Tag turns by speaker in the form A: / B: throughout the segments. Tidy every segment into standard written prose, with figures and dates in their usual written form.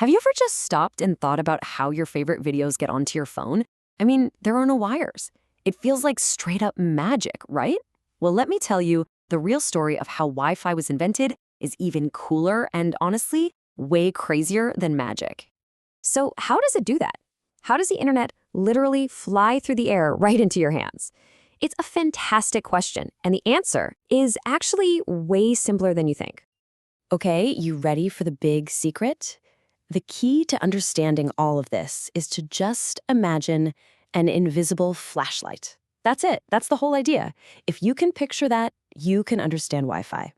A: Have you ever just stopped and thought about how your favorite videos get onto your phone? I mean, there are no wires. It feels like straight up magic, right? Well, let me tell you, the real story of how Wi-Fi was invented is even cooler and honestly, way crazier than magic. So how does it do that? How does the internet literally fly through the air right into your hands? It's a fantastic question, and the answer is actually way simpler than you think. Okay, you ready for the big secret? The key to understanding all of this is to just imagine an invisible flashlight. That's it. That's the whole idea. If you can picture that, you can understand Wi-Fi.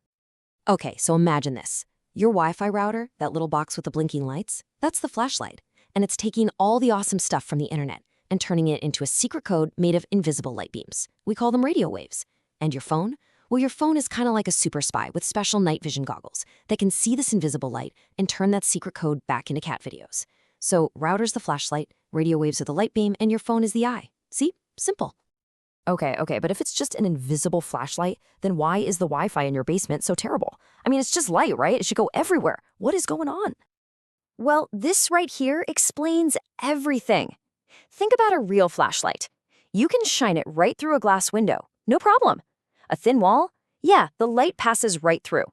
A: Okay, so imagine this. Your Wi-Fi router, that little box with the blinking lights, that's the flashlight. And it's taking all the awesome stuff from the internet and turning it into a secret code made of invisible light beams. We call them radio waves. And your phone? Well, your phone is kind of like a super spy with special night vision goggles that can see this invisible light and turn that secret code back into cat videos. So router's the flashlight, radio waves are the light beam, and your phone is the eye. See? Simple. Okay, but if it's just an invisible flashlight, then why is the Wi-Fi in your basement so terrible? I mean, it's just light, right? It should go everywhere. What is going on? Well, this right here explains everything. Think about a real flashlight. You can shine it right through a glass window. No problem. A thin wall? Yeah, the light passes right through.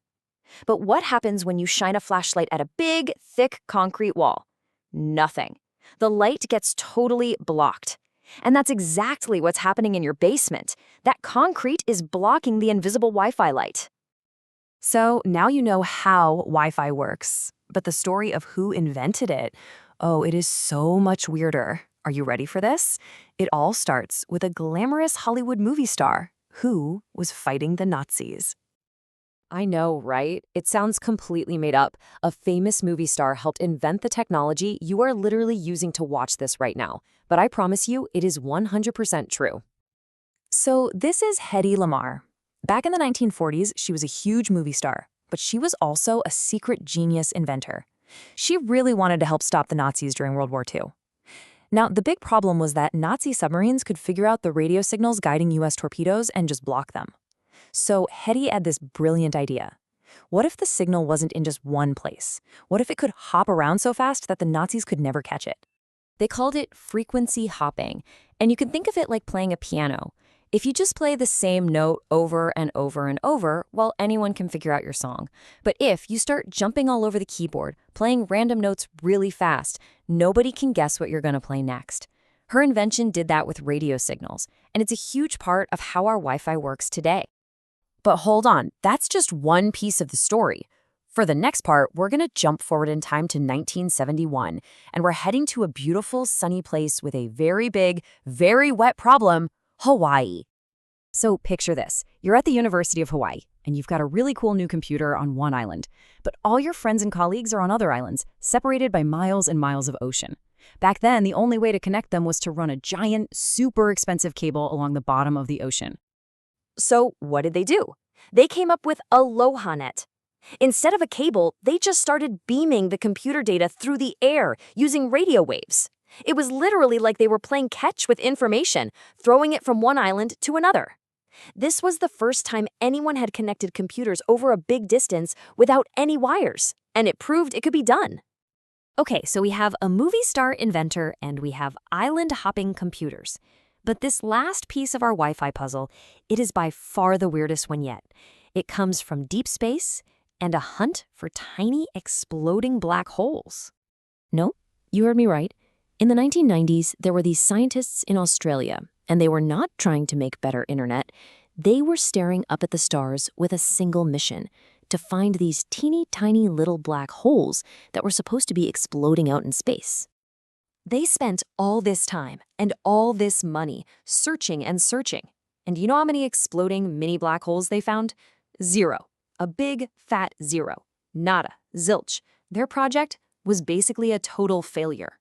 A: But what happens when you shine a flashlight at a big, thick concrete wall? Nothing. The light gets totally blocked. And that's exactly what's happening in your basement. That concrete is blocking the invisible Wi-Fi light. So now you know how Wi-Fi works. But the story of who invented it, oh, it is so much weirder. Are you ready for this? It all starts with a glamorous Hollywood movie star who was fighting the Nazis. I know, right? It sounds completely made up. A famous movie star helped invent the technology you are literally using to watch this right now. But I promise you, it is 100% true. So this is Hedy Lamarr. Back in the 1940s, she was a huge movie star, but she was also a secret genius inventor. She really wanted to help stop the Nazis during World War II. Now, the big problem was that Nazi submarines could figure out the radio signals guiding U.S. torpedoes and just block them. So Hedy had this brilliant idea. What if the signal wasn't in just one place? What if it could hop around so fast that the Nazis could never catch it? They called it frequency hopping, and you can think of it like playing a piano. If you just play the same note over and over and over, well, anyone can figure out your song. But if you start jumping all over the keyboard, playing random notes really fast, nobody can guess what you're going to play next. Her invention did that with radio signals, and it's a huge part of how our Wi-Fi works today. But hold on, that's just one piece of the story. For the next part, we're going to jump forward in time to 1971, and we're heading to a beautiful, sunny place with a very big, very wet problem, Hawaii. So picture this. You're at the University of Hawaii, and you've got a really cool new computer on one island. But all your friends and colleagues are on other islands, separated by miles and miles of ocean. Back then, the only way to connect them was to run a giant, super expensive cable along the bottom of the ocean. So what did they do? They came up with AlohaNet. Instead of a cable, they just started beaming the computer data through the air using radio waves. It was literally like they were playing catch with information, throwing it from one island to another. This was the first time anyone had connected computers over a big distance without any wires, and it proved it could be done. Okay, so we have a movie star inventor and we have island-hopping computers. But this last piece of our Wi-Fi puzzle, it is by far the weirdest one yet. It comes from deep space and a hunt for tiny exploding black holes. No, you heard me right. In the 1990s, there were these scientists in Australia, and they were not trying to make better internet. They were staring up at the stars with a single mission, to find these teeny tiny little black holes that were supposed to be exploding out in space. They spent all this time and all this money searching and searching. And you know how many exploding mini black holes they found? 0. A big, fat 0. Nada. Zilch. Their project was basically a total failure.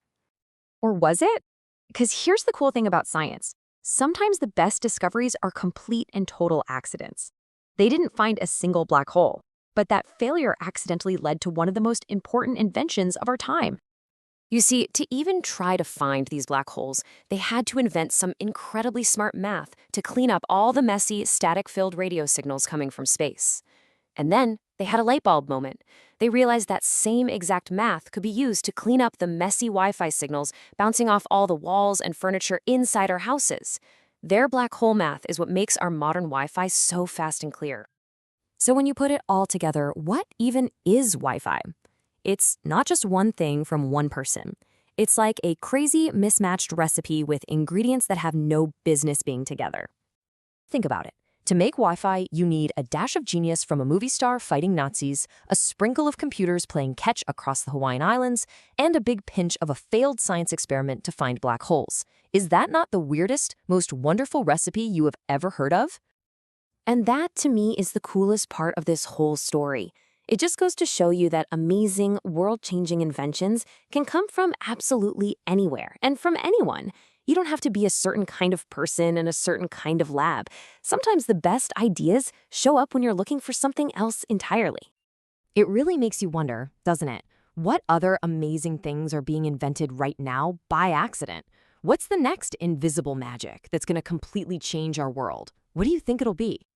A: Or was it? Because here's the cool thing about science. Sometimes the best discoveries are complete and total accidents. They didn't find a single black hole, but that failure accidentally led to one of the most important inventions of our time. You see, to even try to find these black holes, they had to invent some incredibly smart math to clean up all the messy, static-filled radio signals coming from space. And then they had a light bulb moment. They realized that same exact math could be used to clean up the messy Wi-Fi signals bouncing off all the walls and furniture inside our houses. Their black hole math is what makes our modern Wi-Fi so fast and clear. So when you put it all together, what even is Wi-Fi? It's not just one thing from one person. It's like a crazy mismatched recipe with ingredients that have no business being together. Think about it. To make Wi-Fi, you need a dash of genius from a movie star fighting Nazis, a sprinkle of computers playing catch across the Hawaiian Islands, and a big pinch of a failed science experiment to find black holes. Is that not the weirdest, most wonderful recipe you have ever heard of? And that, to me, is the coolest part of this whole story. It just goes to show you that amazing, world-changing inventions can come from absolutely anywhere and from anyone. You don't have to be a certain kind of person in a certain kind of lab. Sometimes the best ideas show up when you're looking for something else entirely. It really makes you wonder, doesn't it? What other amazing things are being invented right now by accident? What's the next invisible magic that's going to completely change our world? What do you think it'll be?